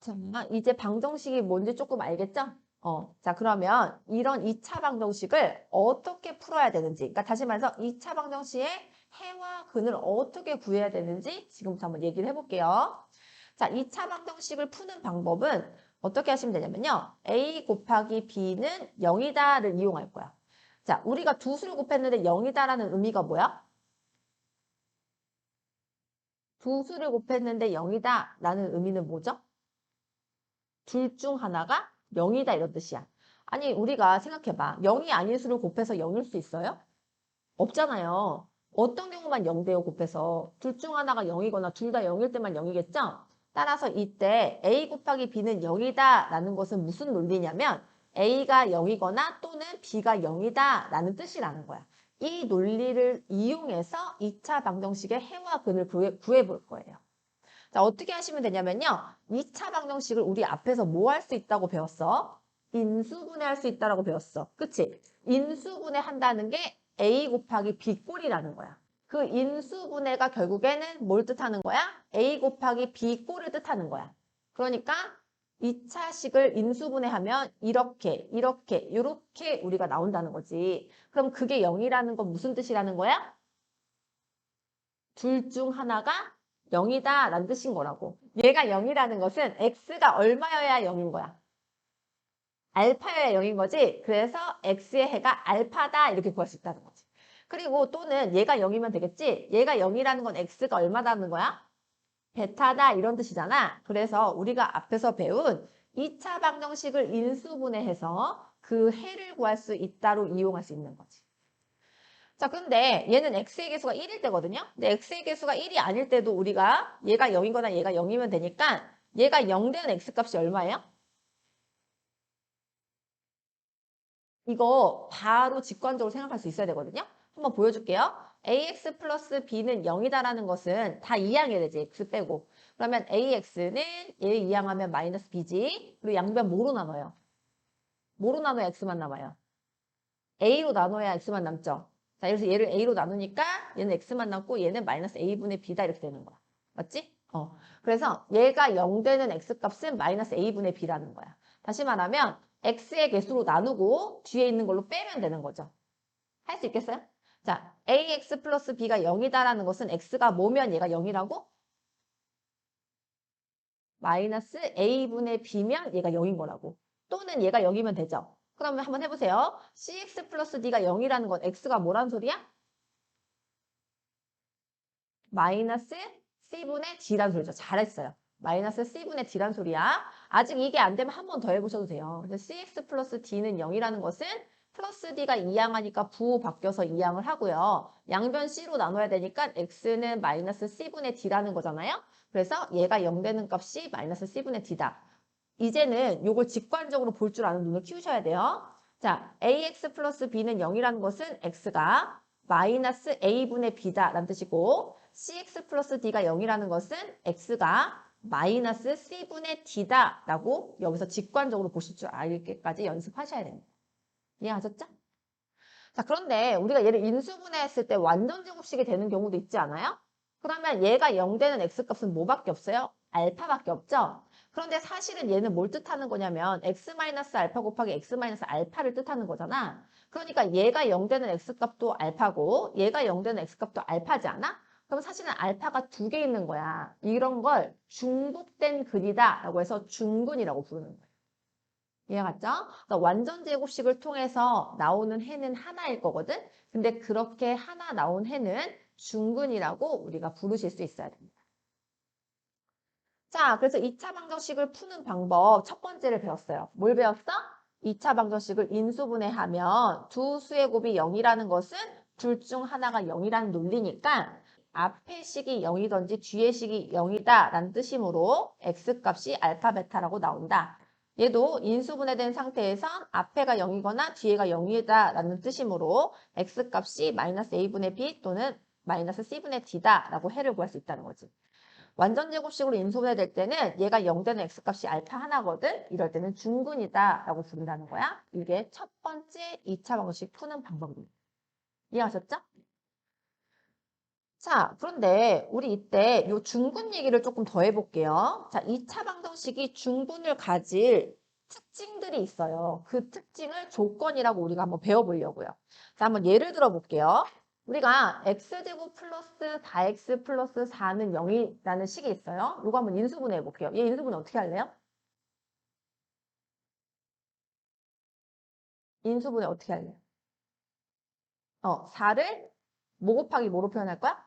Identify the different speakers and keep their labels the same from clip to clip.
Speaker 1: 자, 이제 방정식이 뭔지 조금 알겠죠? 자, 그러면 이런 2차 방정식을 어떻게 풀어야 되는지, 그러니까 다시 말해서 2차 방정식의 해와 근을 어떻게 구해야 되는지 지금부터 한번 얘기를 해볼게요. 자, 2차 방정식을 푸는 방법은 어떻게 하시면 되냐면요. a 곱하기 b는 0이다를 이용할 거야. 자, 우리가 두 수를 곱했는데 0이다라는 의미가 뭐야? 두 수를 곱했는데 0이다라는 의미는 뭐죠? 둘 중 하나가 0이다 이런 뜻이야. 아니 우리가 생각해봐. 0이 아닌 수를 곱해서 0일 수 있어요? 없잖아요. 어떤 경우만 0대요 곱해서 둘 중 하나가 0이거나 둘 다 0일 때만 0이겠죠? 따라서 이때 a 곱하기 b는 0이다 라는 것은 무슨 논리냐면 a가 0이거나 또는 b가 0이다 라는 뜻이라는 거야. 이 논리를 이용해서 2차 방정식의 해와 근을 구해볼 거예요. 자, 어떻게 하시면 되냐면요. 2차 방정식을 우리 앞에서 뭐 할 수 있다고 배웠어? 인수분해할 수 있다고 배웠어. 그치? 인수분해 한다는 게 A 곱하기 B 꼴이라는 거야. 그 인수분해가 결국에는 뭘 뜻하는 거야? A 곱하기 B 꼴을 뜻하는 거야. 그러니까 2차식을 인수분해하면 이렇게, 이렇게, 이렇게 우리가 나온다는 거지. 그럼 그게 0이라는 건 무슨 뜻이라는 거야? 둘 중 하나가 0이다 라는 뜻인 거라고. 얘가 0이라는 것은 x가 얼마여야 0인 거야? 알파여야 0인 거지. 그래서 x의 해가 알파다 이렇게 구할 수 있다는 거지. 그리고 또는 얘가 0이면 되겠지. 얘가 0이라는 건 x가 얼마다는 거야? 베타다 이런 뜻이잖아. 그래서 우리가 앞에서 배운 2차 방정식을 인수분해해서 그 해를 구할 수 있다로 이용할 수 있는 거지. 자, 근데 얘는 x의 개수가 1일 때거든요. 근데 x의 개수가 1이 아닐 때도 우리가 얘가 0이거나 얘가 0이면 되니까 얘가 0 되는 x값이 얼마예요? 이거 바로 직관적으로 생각할 수 있어야 되거든요. 한번 보여줄게요. ax 플러스 b는 0이다라는 것은 다 이항해야 되지. x 빼고. 그러면 ax는 얘 이항하면 마이너스 b지. 그리고 양변 뭐로 나눠요? 뭐로 나눠야 x만 남아요? a로 나눠야 x만 남죠. 자, 그래서 얘를 a로 나누니까 얘는 x만 남고 얘는 마이너스 a분의 b다 이렇게 되는 거야. 맞지? 그래서 얘가 0 되는 x값은 마이너스 a분의 b라는 거야. 다시 말하면 x의 개수로 나누고 뒤에 있는 걸로 빼면 되는 거죠. 할 수 있겠어요? 자, ax 플러스 b가 0이다라는 것은 x가 뭐면 얘가 0이라고? 마이너스 a분의 b면 얘가 0인 거라고. 또는 얘가 0이면 되죠. 그러면 한번 해보세요. cx 플러스 d가 0이라는 건 x가 뭐란 소리야? 마이너스 c분의 d란 소리죠. 잘했어요. 마이너스 c분의 d란 소리야. 아직 이게 안 되면 한 번 더 해보셔도 돼요. 그래서 cx 플러스 d는 0이라는 것은 플러스 d가 이항하니까 부호 바뀌어서 이항을 하고요. 양변 c로 나눠야 되니까 x는 마이너스 c분의 d라는 거잖아요. 그래서 얘가 0 되는 값이 마이너스 c분의 d다. 이제는 이걸 직관적으로 볼 줄 아는 눈을 키우셔야 돼요. 자, ax 플러스 b는 0이라는 것은 x가 마이너스 a분의 b다라는 뜻이고 cx 플러스 d가 0이라는 것은 x가 마이너스 c분의 d다라고 여기서 직관적으로 보실 줄 알게까지 연습하셔야 됩니다. 이해하셨죠? 자, 그런데 우리가 얘를 인수분해했을 때 완전 제곱식이 되는 경우도 있지 않아요? 그러면 얘가 0 되는 x값은 뭐밖에 없어요? 알파밖에 없죠? 그런데 사실은 얘는 뭘 뜻하는 거냐면 x-알파 곱하기 x-알파를 뜻하는 거잖아. 그러니까 얘가 0 되는 x값도 알파고 얘가 0 되는 x값도 알파지 않아? 그럼 사실은 알파가 두 개 있는 거야. 이런 걸 중복된 근이다 라고 해서 중근이라고 부르는 거야. 이해갔죠? 그러니까 완전 제곱식을 통해서 나오는 해는 하나일 거거든. 근데 그렇게 하나 나온 해는 중근이라고 우리가 부르실 수 있어야 됩니다. 자, 그래서 2차 방정식을 푸는 방법 첫 번째를 배웠어요. 뭘 배웠어? 2차 방정식을 인수분해하면 두 수의 곱이 0이라는 것은 둘 중 하나가 0이라는 논리니까 앞의 식이 0이든지 뒤의 식이 0이다 라는 뜻이므로 x값이 알파 베타라고 나온다. 얘도 인수분해된 상태에선 앞에가 0이거나 뒤에가 0이다 라는 뜻이므로 x값이 마이너스 a분의 b 또는 마이너스 c분의 d다 라고 해를 구할 수 있다는 거지. 완전 제곱식으로 인수분해될 때는 얘가 0 되는 x값이 알파 하나거든. 이럴 때는 중근이다 라고 부른다는 거야. 이게 첫 번째 2차 방정식 푸는 방법입니다. 이해하셨죠? 자, 그런데 우리 이때 요 중분 얘기를 조금 더 해볼게요. 자, 2차 방정식이 중분을 가질 특징들이 있어요. 그 특징을 조건이라고 우리가 한번 배워보려고요. 자, 한번 예를 들어 볼게요. 우리가 x제곱 플러스 4x 플러스 4는 0이라는 식이 있어요. 이거 한번 인수분해 해볼게요. 얘 인수분해 어떻게 할래요? 인수분해 어떻게 할래요? 4를 뭐 곱하기 뭐로 표현할 거야?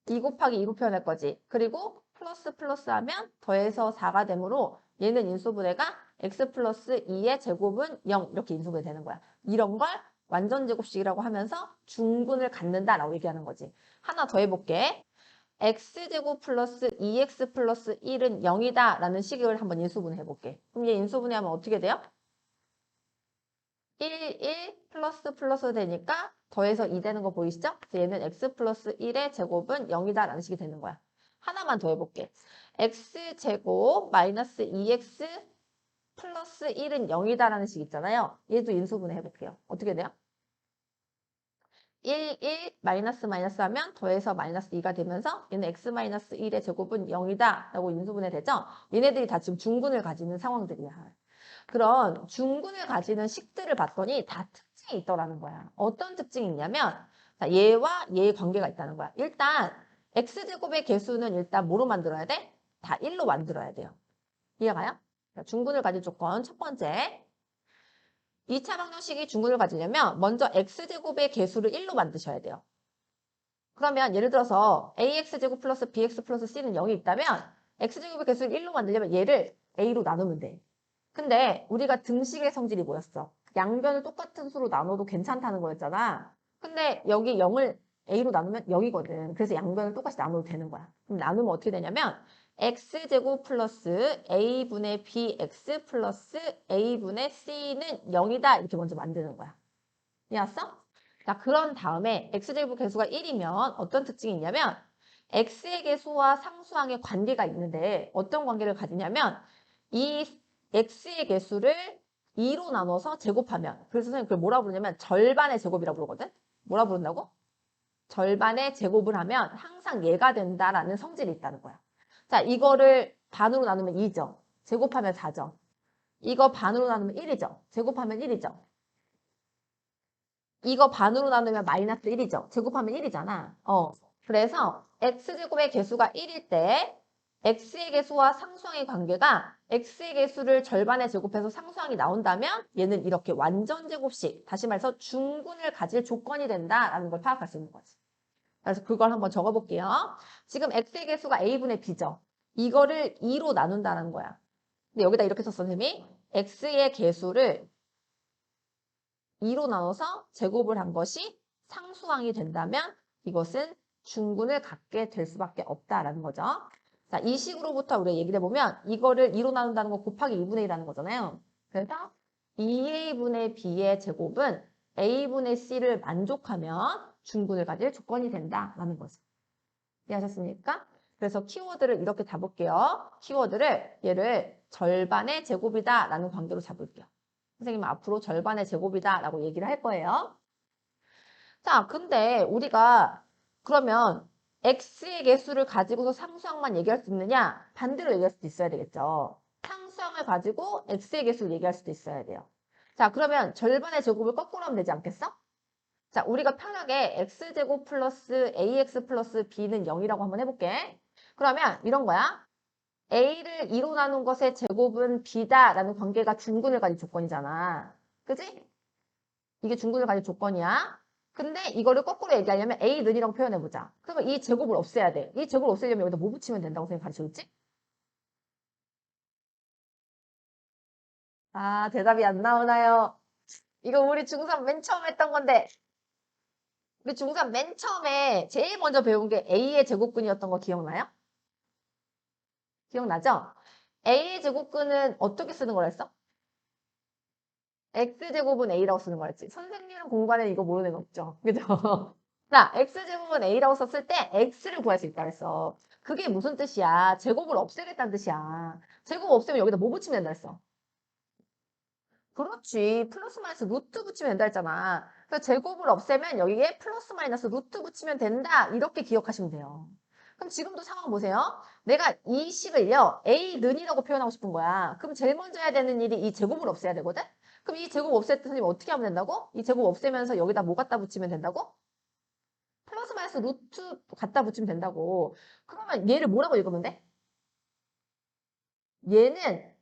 Speaker 1: 2 곱하기 2로 표현할 거지. 그리고 플러스 플러스 하면 더해서 4가 되므로 얘는 인수분해가 x 플러스 2의 제곱은 0 이렇게 인수분해 되는 거야. 이런 걸 완전 제곱식이라고 하면서 중분을 갖는다라고 얘기하는 거지. 하나 더 해볼게. x제곱 플러스 2x 플러스 1은 0이다 라는 식을 한번 인수분해 해볼게. 그럼 얘 인수분해하면 어떻게 돼요? 1, 1 플러스 플러스 되니까 더해서 2 되는 거 보이시죠? 그래서 얘는 x 플러스 1의 제곱은 0이다 라는 식이 되는 거야. 하나만 더 해볼게. x제곱 마이너스 2x 플러스 1은 0이다 라는 식 있잖아요. 얘도 인수분해 해볼게요. 어떻게 돼요? 1, 1 마이너스 마이너스 하면 더해서 마이너스 2가 되면서 얘는 x 마이너스 1의 제곱은 0이다 라고 인수분해 되죠? 얘네들이 다 지금 중분을 가지는 상황들이야. 그런 중근을 가지는 식들을 봤더니 다 특징이 있더라는 거야. 어떤 특징이 있냐면 자, 얘와 얘의 관계가 있다는 거야. 일단 x제곱의 개수는 일단 뭐로 만들어야 돼? 다 1로 만들어야 돼요. 이해가요? 중근을 가질 조건 첫 번째. 2차 방정식이 중근을 가지려면 먼저 x제곱의 개수를 1로 만드셔야 돼요. 그러면 예를 들어서 ax제곱 플러스 bx 플러스 c는 0이 있다면 x제곱의 개수를 1로 만들려면 얘를 a로 나누면 돼. 근데 우리가 등식의 성질이 뭐였어? 양변을 똑같은 수로 나눠도 괜찮다는 거였잖아. 근데 여기 0을 a로 나누면 0이거든. 그래서 양변을 똑같이 나눠도 되는 거야. 그럼 나누면 어떻게 되냐면 x제곱 플러스 a분의 bx 플러스 a분의 c는 0이다. 이렇게 먼저 만드는 거야. 이해왔어? 자, 그런 다음에 x제곱 개수가 1이면 어떤 특징이 있냐면 x의 개수와 상수항의 관계가 있는데 어떤 관계를 가지냐면 이 x의 개수를 2로 나눠서 제곱하면 그래서 선생님 그걸 뭐라 부르냐면 절반의 제곱이라고 부르거든? 뭐라 부른다고? 절반의 제곱을 하면 항상 얘가 된다라는 성질이 있다는 거야. 자, 이거를 반으로 나누면 2죠. 제곱하면 4죠. 이거 반으로 나누면 1이죠. 제곱하면 1이죠. 이거 반으로 나누면 마이너스 1이죠. 제곱하면 1이잖아. 그래서 x제곱의 개수가 1일 때 x의 개수와 상수항의 관계가 x의 개수를 절반에 제곱해서 상수항이 나온다면 얘는 이렇게 완전 제곱식, 다시 말해서 중근을 가질 조건이 된다라는 걸 파악할 수 있는 거지. 그래서 그걸 한번 적어볼게요. 지금 x의 개수가 a분의 b죠. 이거를 2로 나눈다는 거야. 근데 여기다 이렇게 썼어, 선생님이. x의 개수를 2로 나눠서 제곱을 한 것이 상수항이 된다면 이것은 중근을 갖게 될 수밖에 없다라는 거죠. 자, 이 식으로부터 우리가 얘기를 해보면 이거를 2로 나눈다는 거 곱하기 2분의 1이라는 거잖아요. 그래서 2a분의 b의 제곱은 a분의 c를 만족하면 중근을 가질 조건이 된다라는 거죠. 이해하셨습니까? 그래서 키워드를 이렇게 잡을게요. 키워드를 얘를 절반의 제곱이다라는 관계로 잡을게요. 선생님은 앞으로 절반의 제곱이다 라고 얘기를 할 거예요. 자, 근데 우리가 그러면 x의 개수를 가지고서 상수항만 얘기할 수 있느냐? 반대로 얘기할 수도 있어야 되겠죠. 상수항을 가지고 x의 개수를 얘기할 수도 있어야 돼요. 자, 그러면 절반의 제곱을 거꾸로 하면 되지 않겠어? 자, 우리가 편하게 x제곱 플러스 ax 플러스 b는 0이라고 한번 해볼게. 그러면 이런 거야. A를 2로 나눈 것의 제곱은 B다라는 관계가 중근을 가질 조건이잖아. 그지? 이게 중근을 가질 조건이야. 근데 이거를 거꾸로 얘기하려면 A는이라고 표현해보자. 그러면 이 제곱을 없애야 돼. 이 제곱을 없애려면 여기다 뭐 붙이면 된다고 선생님 가르쳐줬지? 아, 대답이 안 나오나요? 이거 우리 중3 맨 처음 했던 건데 우리 중3 맨 처음에 제일 먼저 배운 게 A의 제곱근이었던 거 기억나요? 기억나죠? A의 제곱근은 어떻게 쓰는 걸 했어? x제곱은 a라고 쓰는 거였지. 선생님은 공부하는 이거 모르는 거 없죠. 그죠? 자, x제곱은 a라고 썼을 때 x를 구할 수 있다 그랬어. 그게 무슨 뜻이야? 제곱을 없애겠다는 뜻이야. 제곱 없애면 여기다 뭐 붙이면 된다 했어. 그렇지. 플러스 마이너스 루트 붙이면 된다 했잖아. 그래서 제곱을 없애면 여기에 플러스 마이너스 루트 붙이면 된다. 이렇게 기억하시면 돼요. 그럼 지금도 상황 보세요. 내가 이 식을요. A는이라고 표현하고 싶은 거야. 그럼 제일 먼저 해야 되는 일이 이 제곱을 없애야 되거든? 그럼 이 제곱 없앨 때 선생님 어떻게 하면 된다고? 이 제곱 없애면서 여기다 뭐 갖다 붙이면 된다고? 플러스 마이너스 루트 갖다 붙이면 된다고. 그러면 얘를 뭐라고 읽으면 돼? 얘는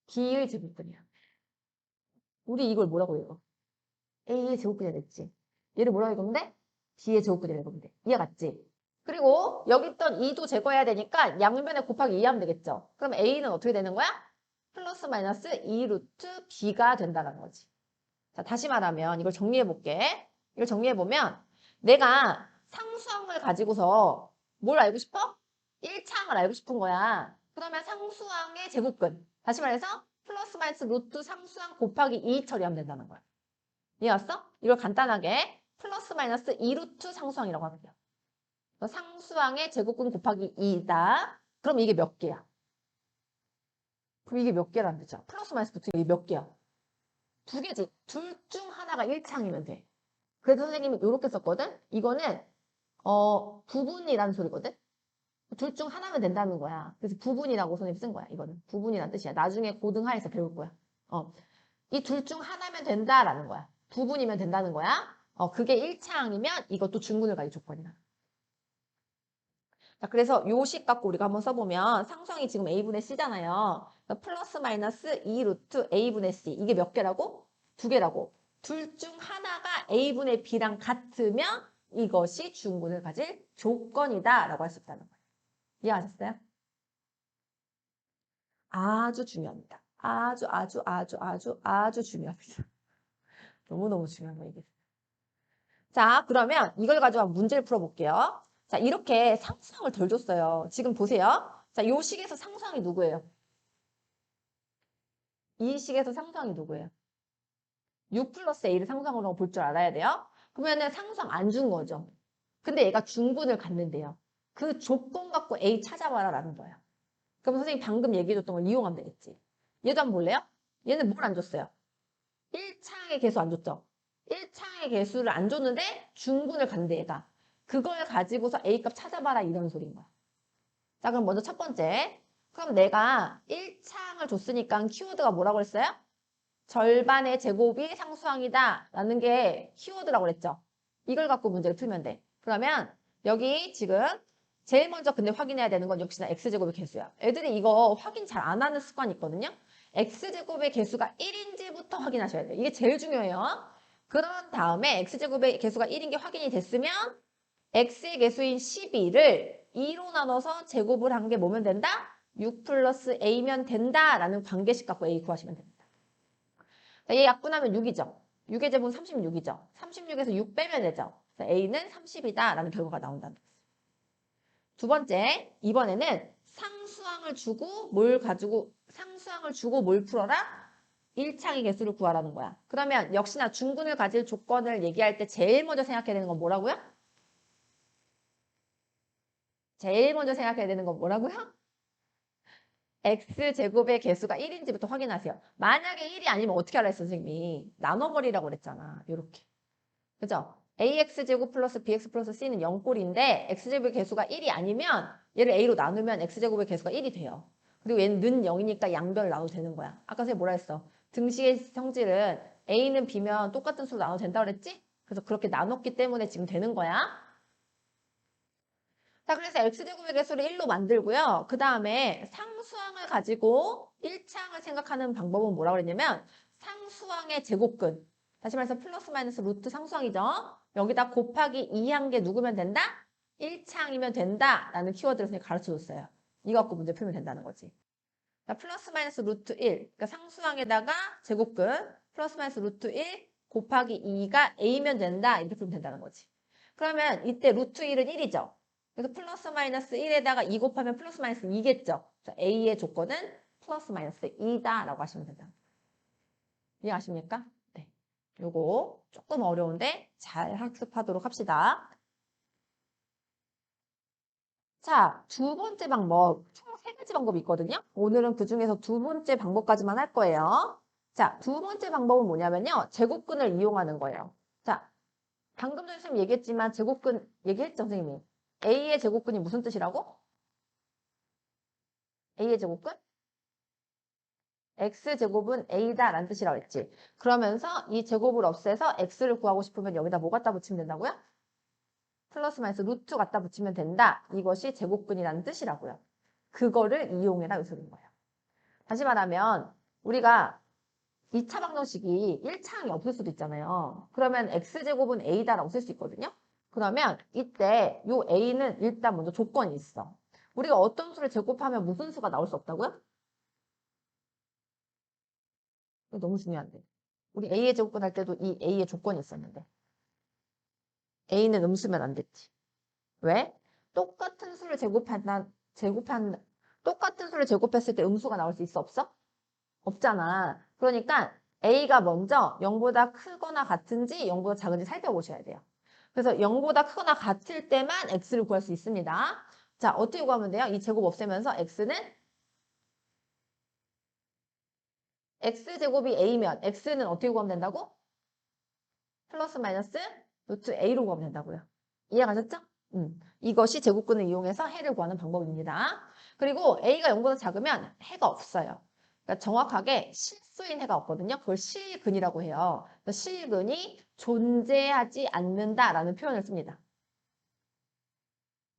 Speaker 1: B의 제곱근이야. 우리 이걸 뭐라고 읽어? A의 제곱근이 됐지. 얘를 뭐라고 읽으면 돼? B의 제곱근이라고 읽으면 돼. 이해 갔지? 그리고 여기 있던 2도 제거해야 되니까 양면에 곱하기 2 하면 되겠죠. 그럼 A는 어떻게 되는 거야? 플러스 마이너스 2 루트 B가 된다는 거지. 자, 다시 말하면 이걸 정리해 볼게. 이걸 정리해 보면 내가 상수항을 가지고서 뭘 알고 싶어? 1차항을 알고 싶은 거야. 그러면 상수항의 제곱근. 다시 말해서 플러스 마이너스 루트 상수항 곱하기 2 처리하면 된다는 거야. 이해 왔어? 이걸 간단하게 플러스 마이너스 2 루트 상수항이라고 하면 돼요. 상수항의 제곱근 곱하기 2다. 그럼 이게 몇 개야? 그럼 이게 몇 개라는 뜻이야? 플러스 마이너스 루트 이게 몇 개야? 두 개지. 둘 중 하나가 1차항이면 돼. 그래서 선생님이 이렇게 썼거든? 이거는 부분이라는 소리거든? 둘 중 하나면 된다는 거야. 그래서 부분이라고 선생님 쓴 거야. 이거는 부분이라는 뜻이야. 나중에 고등하에서 배울 거야. 이 둘 중 하나면 된다라는 거야. 부분이면 된다는 거야. 그게 1차항이면 이것도 중근을 가질 조건이야. 자, 그래서 요 식 갖고 우리가 한번 써보면 상수항이 지금 A분의 C잖아요. 그러니까 플러스 마이너스 2 루트 A분의 C. 이게 몇 개라고? 두 개라고. 둘 중 하나가 A분의 B랑 같으면 이것이 중근을 가질 조건이다 라고 할 수 있다는 거예요. 이해하셨어요? 아주 중요합니다. 아주 중요합니다. 너무너무 중요한 거예요, 이게. 자, 그러면 이걸 가지고 한번 문제를 풀어볼게요. 자, 이렇게 상수항을 덜 줬어요. 지금 보세요. 자, 요 식에서 상수항이 누구예요? 이 식에서 상수항이 누구예요? 6 플러스 A를 상수항으로 볼 줄 알아야 돼요. 그러면은 상수항 안 준 거죠. 근데 얘가 중분을 갖는데요. 그 조건 갖고 A 찾아봐라 라는 거예요. 그럼 선생님 방금 얘기해줬던 걸 이용하면 되겠지. 얘도 한번 볼래요? 얘는 뭘 안 줬어요? 1차항의 개수 안 줬죠? 1차항의 개수를 안 줬는데 중분을 갖는데 얘가. 그걸 가지고서 A값 찾아봐라 이런 소리인 거야. 자, 그럼 먼저 첫 번째. 그럼 내가 1차항을 줬으니까 키워드가 뭐라고 했어요? 절반의 제곱이 상수항이다 라는 게 키워드라고 그랬죠. 이걸 갖고 문제를 풀면 돼. 그러면 여기 지금 제일 먼저 근데 확인해야 되는 건 역시나 x제곱의 개수야. 애들이 이거 확인 잘 안 하는 습관이 있거든요. x제곱의 개수가 1인지부터 확인하셔야 돼요. 이게 제일 중요해요. 그런 다음에 x제곱의 개수가 1인 게 확인이 됐으면 x의 개수인 12를 2로 나눠서 제곱을 한 게 뭐면 된다? 6 플러스 a면 된다라는 관계식 갖고 a 구하시면 됩니다. 얘 약분하면 6이죠. 6의 제곱은 36이죠. 36에서 6 빼면 되죠. A는 30이다 라는 결과가 나온다는 거죠. 두 번째, 이번에는 상수항을 주고 뭘 풀어라? 1차항의 개수를 구하라는 거야. 그러면 역시나 중근을 가질 조건을 얘기할 때 제일 먼저 생각해야 되는 건 뭐라고요? 제일 먼저 생각해야 되는 건 뭐라고요? x제곱의 개수가 1인지부터 확인하세요. 만약에 1이 아니면 어떻게 하라 했어, 선생님이? 나눠버리라고 그랬잖아. 이렇게. 그죠? ax제곱 플러스 bx 플러스 c는 0꼴인데 x제곱의 개수가 1이 아니면 얘를 a로 나누면 x제곱의 개수가 1이 돼요. 그리고 얘는 는 0이니까 양변을 나눠도 되는 거야. 아까 선생님 뭐라 했어? 등식의 성질은 a는 b면 똑같은 수로 나눠도 된다고 그랬지? 그래서 그렇게 나눴기 때문에 지금 되는 거야. 자, 그래서 x제곱의 개수를 1로 만들고요. 그 다음에 상수항을 가지고 1차항을 생각하는 방법은 뭐라고 그랬냐면 상수항의 제곱근. 다시 말해서 플러스 마이너스 루트 상수항이죠. 여기다 곱하기 2한 게 누구면 된다? 1차항이면 된다라는 키워드를 선생님이 가르쳐줬어요. 이거 갖고 문제 풀면 된다는 거지. 자, 플러스 마이너스 루트 1. 그러니까 상수항에다가 제곱근 플러스 마이너스 루트 1 곱하기 2가 a면 된다. 이렇게 풀면 된다는 거지. 그러면 이때 루트 1은 1이죠. 그래서 플러스 마이너스 1에다가 2 곱하면 플러스 마이너스 2겠죠. A의 조건은 플러스 마이너스 2다라고 하시면 된다. 이해하십니까? 네. 요거 조금 어려운데 잘 학습하도록 합시다. 자, 두 번째 방법. 총 세 가지 방법이 있거든요. 오늘은 그중에서 두 번째 방법까지만 할 거예요. 자, 두 번째 방법은 뭐냐면요. 제곱근을 이용하는 거예요. 자, 방금 전에 선생님 얘기했지만 제곱근 얘기했죠, 선생님이. A의 제곱근이 무슨 뜻이라고? A의 제곱근? X제곱은 A다라는 뜻이라고 했지. 그러면서 이 제곱을 없애서 X를 구하고 싶으면 여기다 뭐 갖다 붙이면 된다고요? 플러스 마이너스 루트 갖다 붙이면 된다. 이것이 제곱근이라는 뜻이라고요. 그거를 이용해라 이 소리인 거예요. 다시 말하면 우리가 2차 방정식이 1차항이 없을 수도 있잖아요. 그러면 X제곱은 A다라고 쓸 수 있거든요. 그러면 이때 요 A는 일단 먼저 조건이 있어. 우리가 어떤 수를 제곱하면 무슨 수가 나올 수 없다고요? 이거 너무 중요한데. 우리 A의 제곱근 할 때도 이 A의 조건이 있었는데. A는 음수면 안 됐지. 왜? 똑같은 수를 똑같은 수를 제곱했을 때 음수가 나올 수 있어, 없어? 없잖아. 그러니까 A가 먼저 0보다 크거나 같은지 0보다 작은지 살펴보셔야 돼요. 그래서 0보다 크거나 같을 때만 X를 구할 수 있습니다. 자, 어떻게 구하면 돼요? 이 제곱 없애면서 X는 X제곱이 A면 X는 어떻게 구하면 된다고? 플러스 마이너스 루트 A로 구하면 된다고요. 이해가셨죠? 이것이 제곱근을 이용해서 해를 구하는 방법입니다. 그리고 A가 0보다 작으면 해가 없어요. 그러니까 정확하게 실수인 해가 없거든요. 그걸 실근이라고 해요. 실근이 존재하지 않는다라는 표현을 씁니다.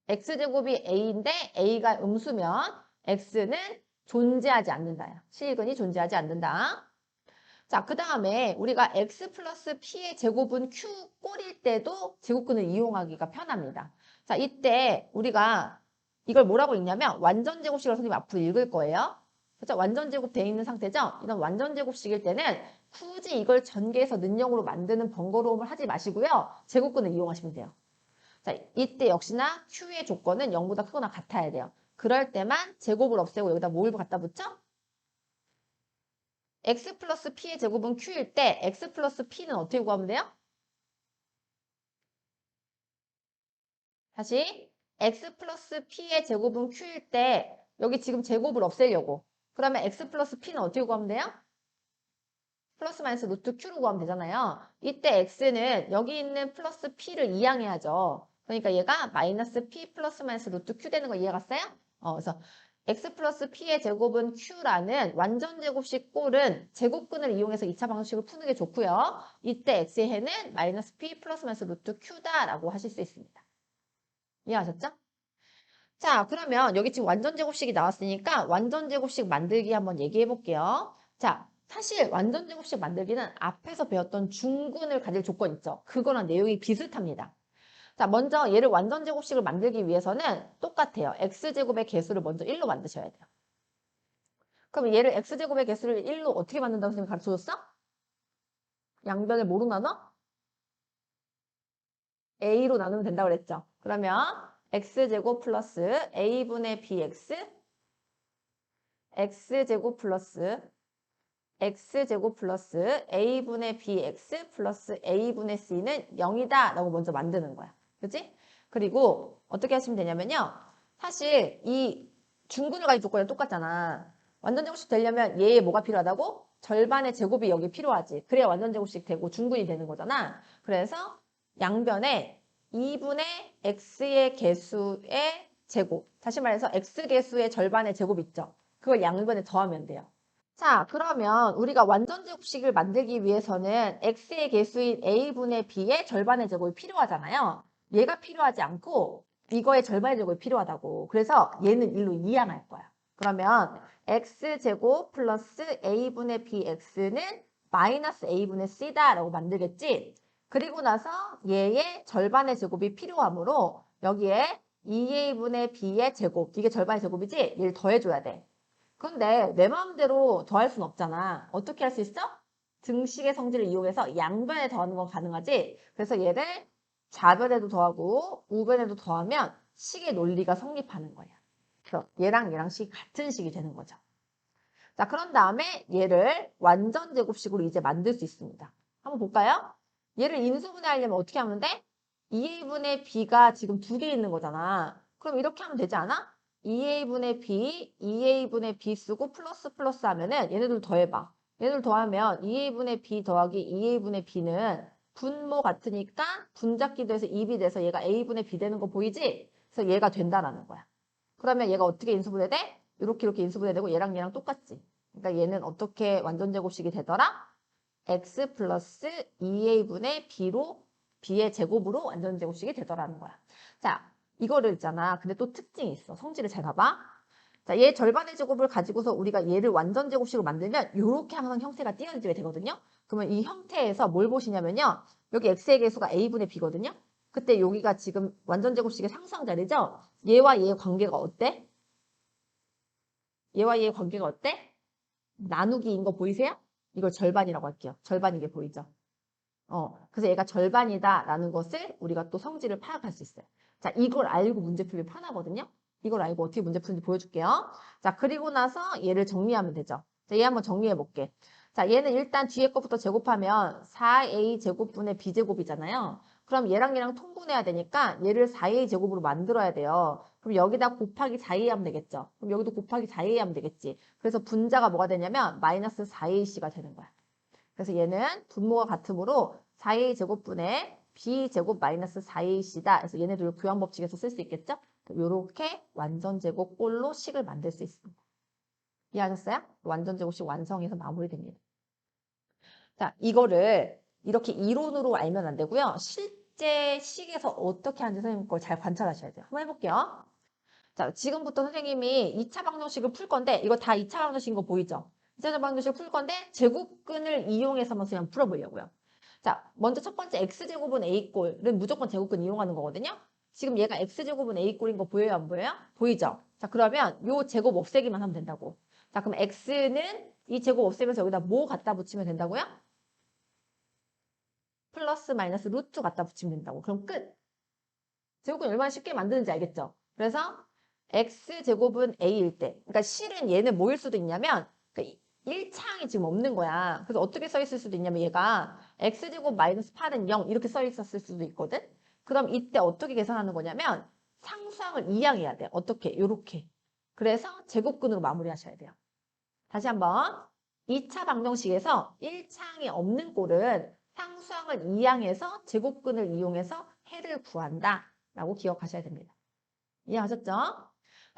Speaker 1: X제곱이 A인데 A가 음수면 X는 존재하지 않는다요. 실근이 존재하지 않는다. 자, 그 다음에 우리가 x 플러스 p의 제곱은 q 꼴일 때도 제곱근을 이용하기가 편합니다. 자, 이때 우리가 이걸 뭐라고 읽냐면 완전 제곱식을 선생님 앞으로 읽을 거예요. 그렇죠? 완전 제곱 돼 있는 상태죠? 이런 완전 제곱식일 때는 굳이 이걸 전개해서 는형으로 만드는 번거로움을 하지 마시고요. 제곱근을 이용하시면 돼요. 자, 이때 역시나 q의 조건은 0보다 크거나 같아야 돼요. 그럴 때만 제곱을 없애고 여기다 뭘 갖다 붙여? x 플러스 p의 제곱은 q일 때 x 플러스 p는 어떻게 구하면 돼요? 다시 x 플러스 p의 제곱은 q일 때 여기 지금 제곱을 없애려고 그러면 x 플러스 p는 어떻게 구하면 돼요? 플러스 마이너스 루트 q로 구하면 되잖아요. 이때 x는 여기 있는 플러스 p를 이항해야죠. 그러니까 얘가 마이너스 p 플러스 마이너스 루트 q 되는 거 이해갔어요? 그래서 x 플러스 p의 제곱은 q라는 완전 제곱식 꼴은 제곱근을 이용해서 2차 방정식을 푸는 게 좋고요. 이때 x의 해는 마이너스 p 플러스 마이너스 루트 q다라고 하실 수 있습니다. 이해하셨죠? 자, 그러면 여기 지금 완전 제곱식이 나왔으니까 완전 제곱식 만들기 한번 얘기해 볼게요. 자, 사실 완전 제곱식 만들기는 앞에서 배웠던 중근을 가질 조건 있죠. 그거랑 내용이 비슷합니다. 자, 먼저 얘를 완전 제곱식을 만들기 위해서는 똑같아요. x제곱의 개수를 먼저 1로 만드셔야 돼요. 그럼 얘를 x제곱의 개수를 1로 어떻게 만든다고 선생님이 가르쳐줬어? 양변을 뭐로 나눠? a로 나누면 된다고 그랬죠. 그러면 x제곱 플러스 a분의 bx x제곱 플러스 x제곱 플러스 a분의 bx 플러스 a분의 c는 0이다 라고 먼저 만드는 거야. 그치? 그리고 어떻게 하시면 되냐면요. 사실 이 중근을 가진 조건이랑 똑같잖아. 완전 제곱식 되려면 얘의 뭐가 필요하다고? 절반의 제곱이 여기 필요하지. 그래야 완전 제곱식 되고 중근이 되는 거잖아. 그래서 양변에 2분의 x의 개수의 제곱. 다시 말해서 x 개수의 절반의 제곱 있죠. 그걸 양변에 더하면 돼요. 자, 그러면 우리가 완전 제곱식을 만들기 위해서는 x의 개수인 a분의 b의 절반의 제곱이 필요하잖아요. 얘가 필요하지 않고 이거의 절반의 제곱이 필요하다고. 그래서 얘는 1로 이항할 거야. 그러면 x제곱 플러스 a분의 bx는 마이너스 a분의 c다라고 만들겠지. 그리고 나서 얘의 절반의 제곱이 필요하므로 여기에 2a분의 b의 제곱, 이게 절반의 제곱이지? 얘를 더해줘야 돼. 근데 내 마음대로 더할 순 없잖아. 어떻게 할 수 있어? 등식의 성질을 이용해서 양변에 더하는 건 가능하지. 그래서 얘를 좌변에도 더하고 우변에도 더하면 식의 논리가 성립하는 거야. 그래서 얘랑 얘랑 식이 같은 식이 되는 거죠. 자, 그런 다음에 얘를 완전 제곱식으로 이제 만들 수 있습니다. 한번 볼까요? 얘를 인수분해하려면 어떻게 하면 돼? 2분의 b가 지금 두 개 있는 거잖아. 그럼 이렇게 하면 되지 않아? 2a분의 b, 2a분의 b 쓰고 플러스 플러스 하면은 얘네들 더해봐. 얘네들 더하면 2a분의 b 더하기 2a분의 b는 분모 같으니까 분자끼도 해서 입이 돼서 얘가 a분의 b 되는 거 보이지? 그래서 얘가 된다라는 거야. 그러면 얘가 어떻게 인수분해 돼? 이렇게 인수분해 되고 얘랑 똑같지. 그러니까 얘는 어떻게 완전제곱식이 되더라? x 플러스 2a분의 b로 b의 제곱으로 완전제곱식이 되더라는 거야. 자, 이거를 있잖아. 근데 또 특징이 있어. 성질을 잘 봐봐. 자, 얘 절반의 제곱을 가지고서 우리가 얘를 완전제곱식으로 만들면 이렇게 항상 형태가 띄어지게 되거든요. 그러면 이 형태에서 뭘 보시냐면요. 여기 x의 개수가 a분의 b거든요. 그때 여기가 지금 완전제곱식의 상수항 자리죠? 얘와 얘의 관계가 어때? 얘와 얘의 관계가 어때? 나누기인 거 보이세요? 이걸 절반이라고 할게요. 절반인 게 보이죠? 그래서 얘가 절반이다라는 것을 우리가 또 성질을 파악할 수 있어요. 자, 이걸 알고 문제 풀기 편하거든요. 이걸 알고 어떻게 문제 푸는지 보여줄게요. 자, 그리고 나서 얘를 정리하면 되죠. 자, 얘 한번 정리해 볼게. 자, 얘는 일단 뒤에 것부터 제곱하면 4a 제곱분의 b제곱이잖아요. 그럼 얘랑 통분해야 되니까 얘를 4a 제곱으로 만들어야 돼요. 그럼 여기다 곱하기 4a 하면 되겠죠. 그럼 여기도 곱하기 4a 하면 되겠지. 그래서 분자가 뭐가 되냐면 마이너스 4ac가 되는 거야. 그래서 얘는 분모가 같으므로 4a 제곱분의 b 제곱 마이너스 4ac다. 그래서 얘네들 교환 법칙에서 쓸 수 있겠죠? 이렇게 완전 제곱 꼴로 식을 만들 수 있습니다. 이해하셨어요? 완전 제곱식 완성해서 마무리됩니다. 자, 이거를 이렇게 이론으로 알면 안 되고요. 실제 식에서 어떻게 하는지 선생님 걸 잘 관찰하셔야 돼요. 한번 해볼게요. 자, 지금부터 선생님이 2차 방정식을 풀 건데 이거 다 2차 방정식인 거 보이죠? 2차 방정식을 풀 건데 제곱근을 이용해서만 그냥 풀어보려고요. 자, 먼저 첫 번째 x제곱은 a꼴은 무조건 제곱근 이용하는 거거든요. 지금 얘가 x제곱은 a꼴인 거 보여요? 안 보여요? 보이죠? 자, 그러면 요 제곱 없애기만 하면 된다고. 자, 그럼 x는 이 제곱 없애면서 여기다 뭐 갖다 붙이면 된다고요? 플러스 마이너스 루트 갖다 붙이면 된다고. 그럼 끝. 제곱근 얼마나 쉽게 만드는지 알겠죠? 그래서 x제곱은 a일 때, 그러니까 실은 얘는 뭐일 수도 있냐면 그러니까 1차항이 지금 없는 거야. 그래서 어떻게 써 있을 수도 있냐면 얘가 x제곱 마이너스 8은 0 이렇게 써 있었을 수도 있거든. 그럼 이때 어떻게 계산하는 거냐면 상수항을 이항해야 돼. 어떻게? 요렇게. 그래서 제곱근으로 마무리하셔야 돼요. 다시 한번 2차 방정식에서 1차항이 없는 꼴은 상수항을 이항해서 제곱근을 이용해서 해를 구한다 라고 기억하셔야 됩니다. 이해하셨죠?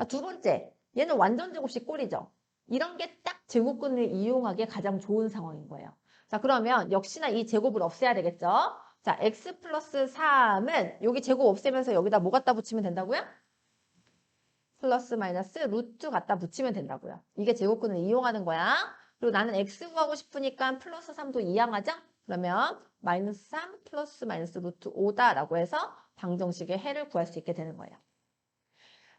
Speaker 1: 두 번째, 얘는 완전 제곱식 꼴이죠. 이런 게 딱 제곱근을 이용하기에 가장 좋은 상황인 거예요. 자, 그러면 역시나 이 제곱을 없애야 되겠죠? 자, x 플러스 3은 여기 제곱 없애면서 여기다 뭐 갖다 붙이면 된다고요? 플러스 마이너스 루트 갖다 붙이면 된다고요. 이게 제곱근을 이용하는 거야. 그리고 나는 x 구하고 싶으니까 플러스 3도 이항하죠? 그러면 마이너스 3 플러스 마이너스 루트 5다라고 해서 방정식의 해를 구할 수 있게 되는 거예요.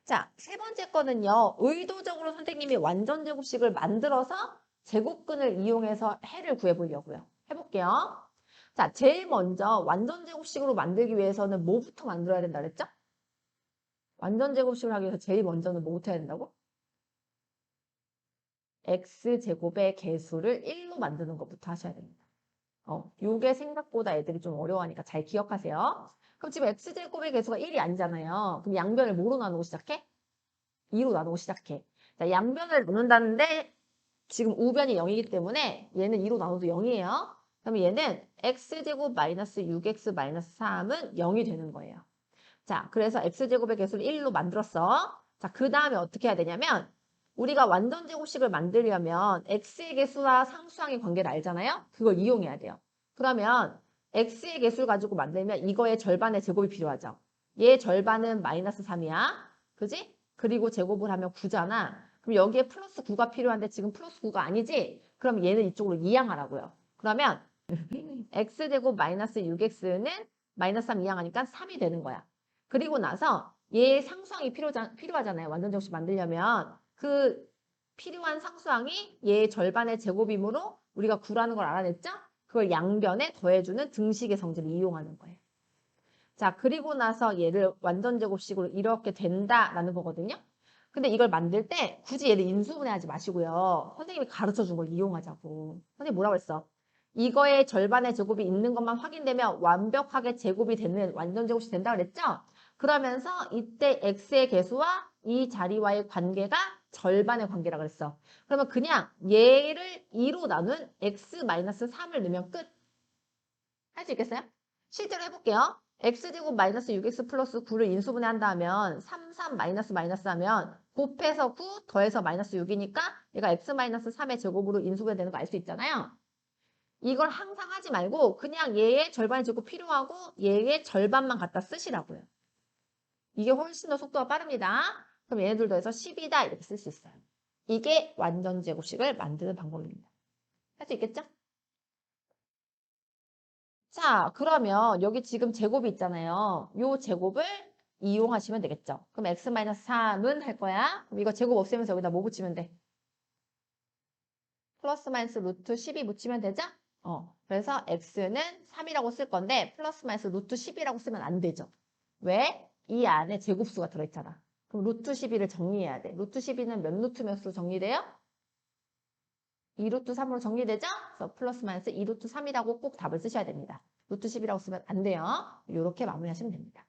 Speaker 1: 자, 세 번째 거는요. 의도적으로 선생님이 완전 제곱식을 만들어서 제곱근을 이용해서 해를 구해보려고요. 해볼게요. 자, 제일 먼저 완전 제곱식으로 만들기 위해서는 뭐부터 만들어야 된다 그랬죠? 완전 제곱식을 하기 위해서 제일 먼저는 뭐부터 해야 된다고? x제곱의 개수를 1로 만드는 것부터 하셔야 됩니다. 요게 생각보다 애들이 좀 어려워하니까 잘 기억하세요. 그럼 지금 x제곱의 개수가 1이 아니잖아요. 그럼 양변을 뭐로 나누고 시작해? 2로 나누고 시작해. 자, 양변을 나눈다는데 지금 우변이 0이기 때문에 얘는 2로 나눠도 0이에요. 그러면 얘는 x제곱 마이너스 6x 마이너스 3은 0이 되는 거예요. 자, 그래서 x제곱의 개수를 1로 만들었어. 자, 그 다음에 어떻게 해야 되냐면 우리가 완전 제곱식을 만들려면 x의 개수와 상수항의 관계를 알잖아요. 그걸 이용해야 돼요. 그러면 x의 개수를 가지고 만들면 이거의 절반의 제곱이 필요하죠. 얘 절반은 마이너스 3이야. 그지? 그리고 제곱을 하면 9잖아. 그럼 여기에 플러스 9가 필요한데 지금 플러스 9가 아니지? 그럼 얘는 이쪽으로 이항하라고요. 그러면 x제곱 마이너스 6x는 마이너스 3 이항하니까 3이 되는 거야. 그리고 나서 얘 상수항이 필요하잖아요. 완전 제곱식 만들려면 그 필요한 상수항이 얘 절반의 제곱이므로 우리가 9라는 걸 알아냈죠? 그걸 양변에 더해주는 등식의 성질을 이용하는 거예요. 자, 그리고 나서 얘를 완전 제곱식으로 이렇게 된다라는 거거든요. 근데 이걸 만들 때 굳이 얘를 인수분해하지 마시고요. 선생님이 가르쳐준 걸 이용하자고. 선생님 뭐라고 했어? 이거의 절반의 제곱이 있는 것만 확인되면 완벽하게 제곱이 되는 완전 제곱식 된다 그랬죠? 그러면서 이때 x의 개수와 이 자리와의 관계가 절반의 관계라 그랬어. 그러면 그냥 얘를 2로 나눈 x-3을 넣으면 끝. 할 수 있겠어요? 실제로 해볼게요. x제곱 마이너스 6x 플러스 9를 인수분해 한다면 3, 3 마이너스 마이너스 하면 곱해서 9 더해서 마이너스 6이니까 얘가 x-3의 제곱으로 인수분해 되는 거 알 수 있잖아요. 이걸 항상 하지 말고 그냥 얘의 절반의 제곱 필요하고 얘의 절반만 갖다 쓰시라고요. 이게 훨씬 더 속도가 빠릅니다. 그럼 얘네들 더해서 10이다 이렇게 쓸 수 있어요. 이게 완전 제곱식을 만드는 방법입니다. 할 수 있겠죠? 자, 그러면 여기 지금 제곱이 있잖아요. 요 제곱을 이용하시면 되겠죠. 그럼 x-3은 할 거야. 그럼 이거 제곱 없애면서 여기다 뭐 붙이면 돼? 플러스 마이너스 루트 10이 붙이면 되죠? 그래서 x는 3이라고 쓸 건데 플러스 마이너스 루트 10이라고 쓰면 안 되죠. 왜? 이 안에 제곱수가 들어있잖아. 그럼 루트 12를 정리해야 돼. 루트 12는 몇 루트 몇으로 정리돼요? 2루트 3으로 정리되죠? 그래서 플러스 마이너스 2루트 3이라고 꼭 답을 쓰셔야 됩니다. 루트 10이라고 쓰면 안 돼요. 이렇게 마무리하시면 됩니다.